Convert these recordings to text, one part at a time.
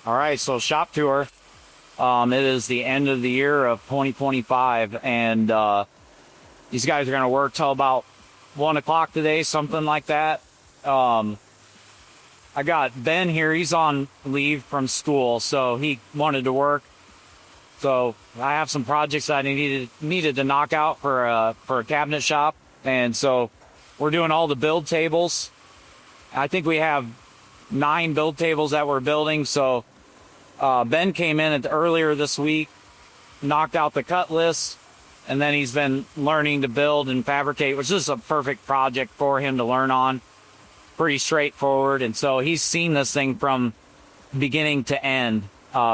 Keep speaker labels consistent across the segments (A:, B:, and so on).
A: All right, so shop tour. It is the end of the year of 2025, and these guys are going to work till about 1 o'clock today, something like that. I got Ben here. He's on leave from school, so he wanted to work. So I have some projects that I needed to knock out for a cabinet shop, and so we're doing all the build tables. I think we have 9 build tables that we're building. So Ben came in earlier this week, knocked out the cut list, and then he's been learning to build and fabricate, which is a perfect project for him to learn on. Pretty straightforward, and so he's seen this thing from beginning to end,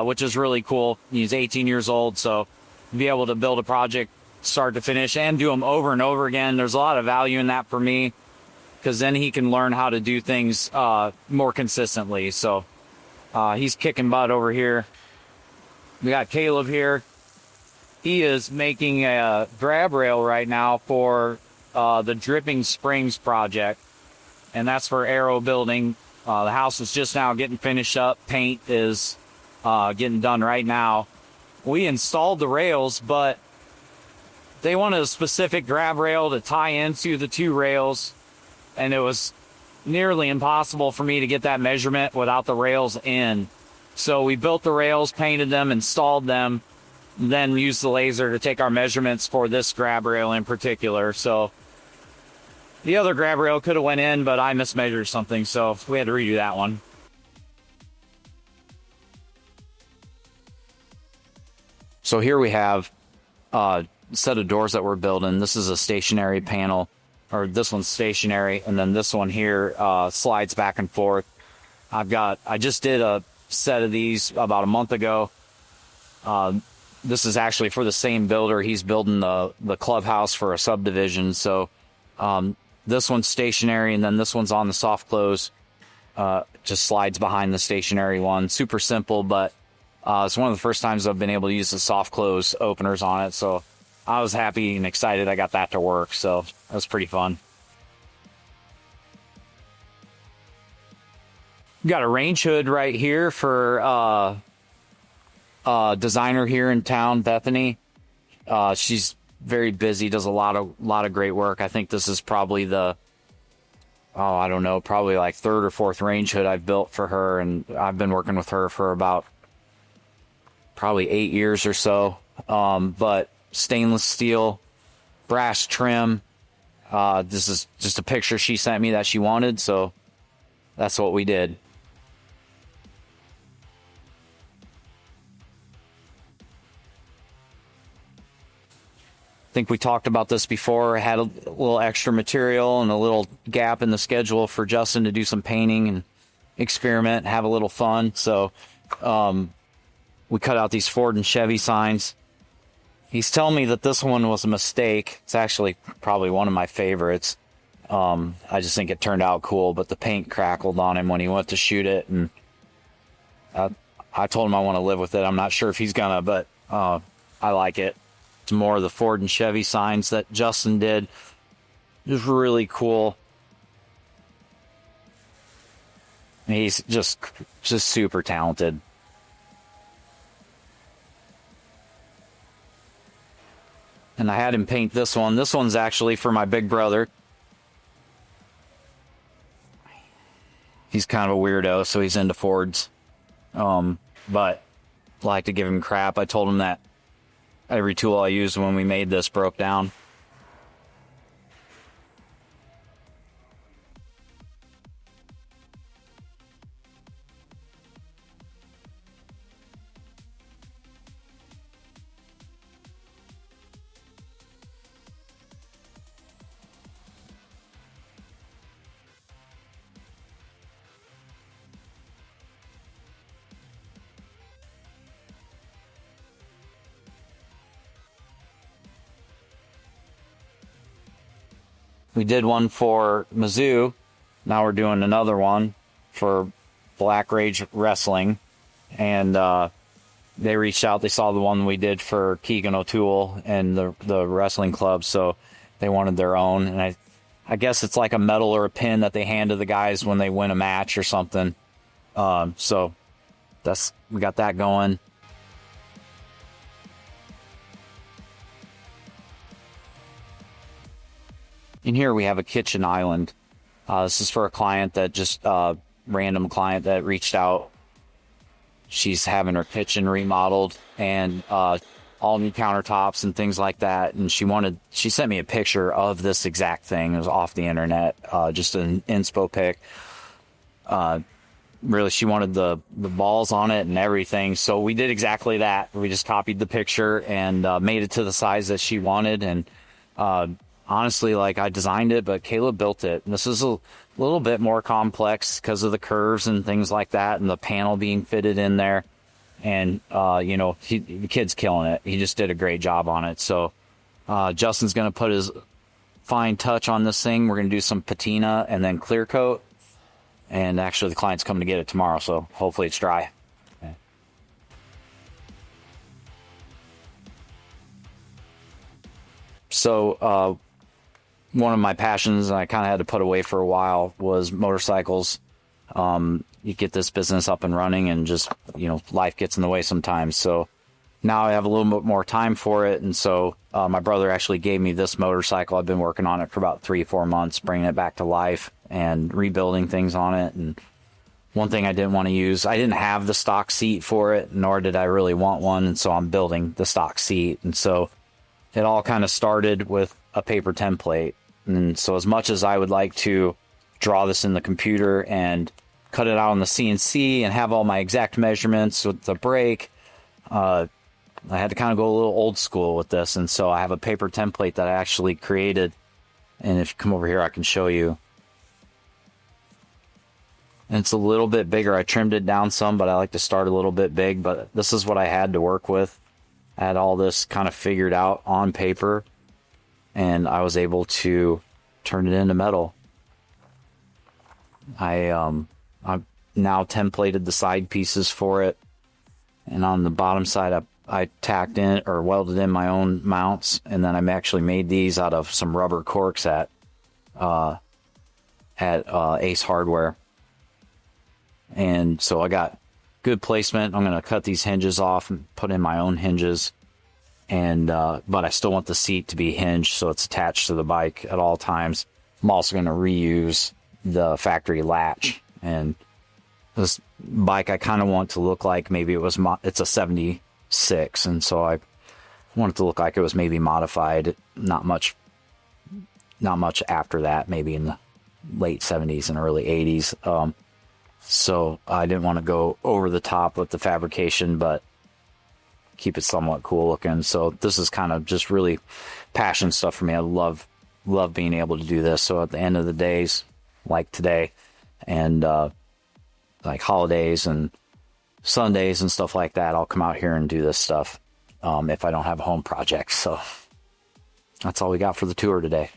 A: which is really cool. He's 18 years old, so to be able to build a project start to finish and do them over and over again, there's a lot of value in that for me, because then he can learn how to do things more consistently. So he's kicking butt over here. We got Caleb here. He is making a grab rail right now for the Dripping Springs project, and that's for aero building. The house is just now getting finished up. Paint is getting done right now. We installed the rails, but they wanted a specific grab rail to tie into the 2 rails, and it was nearly impossible for me to get that measurement without the rails in. So we built the rails, painted them, installed them, then used the laser to take our measurements for this grab rail in particular. So the other grab rail could have went in, but I mismeasured something, so we had to redo that one. So here we have a set of doors that we're building. This is a stationary panel, or this one's stationary, and then this one here slides back and forth. I just did a set of these about a month ago. This is actually for the same builder. He's building the clubhouse for a subdivision. So this one's stationary, and then this one's on the soft close. Just slides behind the stationary one. Super simple, but it's one of the first times I've been able to use the soft close openers on it. So I was happy and excited I got that to work. So that was pretty fun. Got a range hood right here for designer here in town, Bethany. She's very busy, does a lot of great work. I think this is probably I don't know, probably like 3rd or 4th range hood I've built for her, and I've been working with her for about probably 8 years or so. But stainless steel, brass trim. This is just a picture she sent me that she wanted, so that's what we did. I think we talked about this before. I had a little extra material and a little gap in the schedule for Justin to do some painting and experiment, have a little fun. So we cut out these Ford and Chevy signs. He's telling me that this one was a mistake. It's actually probably one of my favorites. I just think it turned out cool, but the paint crackled on him when he went to shoot it, and I told him I want to live with it. I'm not sure if he's gonna, but I like it. It's more of the Ford and Chevy signs that Justin did. It was really cool. He's just super talented. And I had him paint this one. This one's actually for my big brother. He's kind of a weirdo, so he's into Fords. But I like to give him crap. I told him that every tool I used when we made this broke down. We did one for Mizzou. Now we're doing another one for Black Rage Wrestling. And they reached out. They saw the one we did for Keegan O'Toole and the wrestling club. So they wanted their own. And I guess it's like a medal or a pin that they hand to the guys when they win a match or something. So we got that going. In here we have a kitchen island. This is for a client that just random client that reached out. She's having her kitchen remodeled and all new countertops and things like that. And she sent me a picture of this exact thing. It was off the internet, just an inspo pic. Really, she wanted the balls on it and everything. So we did exactly that. We just copied the picture and made it to the size that she wanted. And honestly, like, I designed it, but Caleb built it. And this is a little bit more complex because of the curves and things like that and the panel being fitted in there. And, you know, the kid's killing it. He just did a great job on it. So Justin's going to put his fine touch on this thing. We're going to do some patina and then clear coat. And actually, the client's coming to get it tomorrow, so hopefully it's dry. Okay. So one of my passions, and I kind of had to put away for a while, was motorcycles. You get this business up and running, and just, you know, life gets in the way sometimes. So now I have a little bit more time for it, and so my brother actually gave me this motorcycle. I've been working on it for about 3-4 months, bringing it back to life and rebuilding things on it. And one thing I didn't want to use, I didn't have the stock seat for it, nor did I really want one, and so I'm building the stock seat. And so it all kind of started with a paper template. And so as much as I would like to draw this in the computer and cut it out on the CNC and have all my exact measurements with the brake, I had to kind of go a little old school with this. And so I have a paper template that I actually created. And if you come over here, I can show you. And it's a little bit bigger. I trimmed it down some, but I like to start a little bit big. But this is what I had to work with. I had all this kind of figured out on paper, and I was able to turn it into metal. I've now templated the side pieces for it. And on the bottom side, I tacked in or welded in my own mounts. And then I actually made these out of some rubber corks at Ace Hardware. And so I got good placement. I'm going to cut these hinges off and put in my own hinges. And but I still want the seat to be hinged so it's attached to the bike at all times. I'm also going to reuse the factory latch. And this bike I kind of want to look like maybe it's a 76. And so I want it to look like it was maybe modified. Not much after that, maybe in the late 70s and early 80s. So I didn't want to go over the top with the fabrication, but keep it somewhat cool looking. So this is kind of just really passion stuff for me. I love being able to do this. So at the end of the days, like today, and like holidays and Sundays and stuff like that, I'll come out here and do this stuff if I don't have a home project. So that's all we got for the tour today.